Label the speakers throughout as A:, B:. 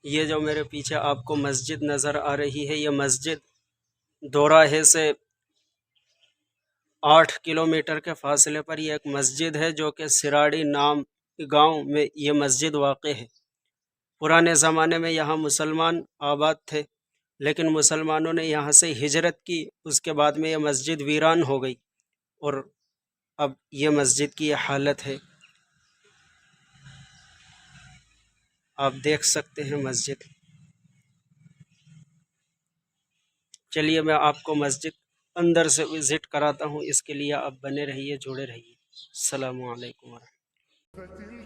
A: یہ جو میرے پیچھے آپ کو مسجد نظر آ رہی ہے، یہ مسجد دوراہے سے 8 کلومیٹر کے فاصلے پر یہ ایک مسجد ہے، جو کہ سراڑی نام گاؤں میں یہ مسجد واقع ہے۔ پرانے زمانے میں یہاں مسلمان آباد تھے، لیکن مسلمانوں نے یہاں سے ہجرت کی، اس کے بعد میں یہ مسجد ویران ہو گئی، اور اب یہ مسجد کی یہ حالت ہے، آپ دیکھ سکتے ہیں مسجد۔ چلیے میں آپ کو مسجد اندر سے وزٹ کراتا ہوں، اس کے لیے آپ بنے رہیے، جڑے رہیے۔ السلام علیکم ورحمۃ اللہ۔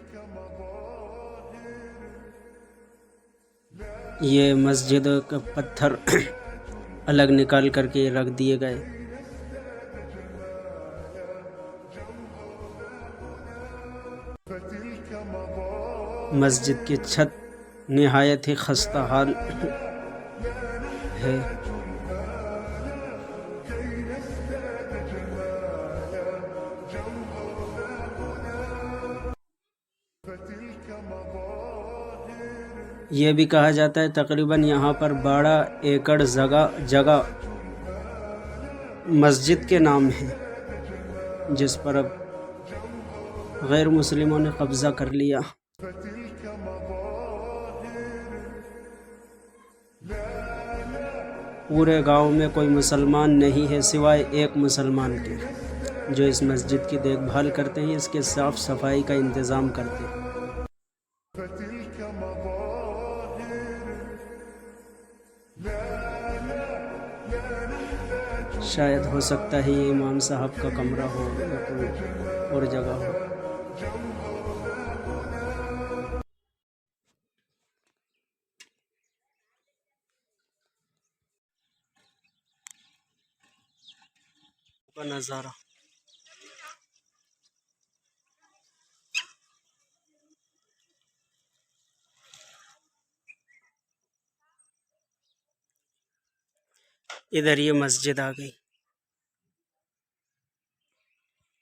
A: یہ مسجد کا پتھر الگ نکال کر کے رکھ دیے گئے۔ مسجد کی چھت نہایت ہی خستہ حال ہے۔ یہ بھی کہا جاتا ہے تقریباً یہاں پر 12 ایکڑ جگہ مسجد کے نام ہے، جس پر اب غیر مسلموں نے قبضہ کر لیا۔ پورے گاؤں میں کوئی مسلمان نہیں ہے سوائے ایک مسلمان کے، جو اس مسجد کی دیکھ بھال کرتے ہیں، اس کے صاف صفائی کا انتظام کرتے ہیں۔ شاید ہو سکتا ہے یہ امام صاحب کا کمرہ ہو یا کوئی اور جگہ ہو۔ کا نظارہ ادھر یہ مسجد آ گئی۔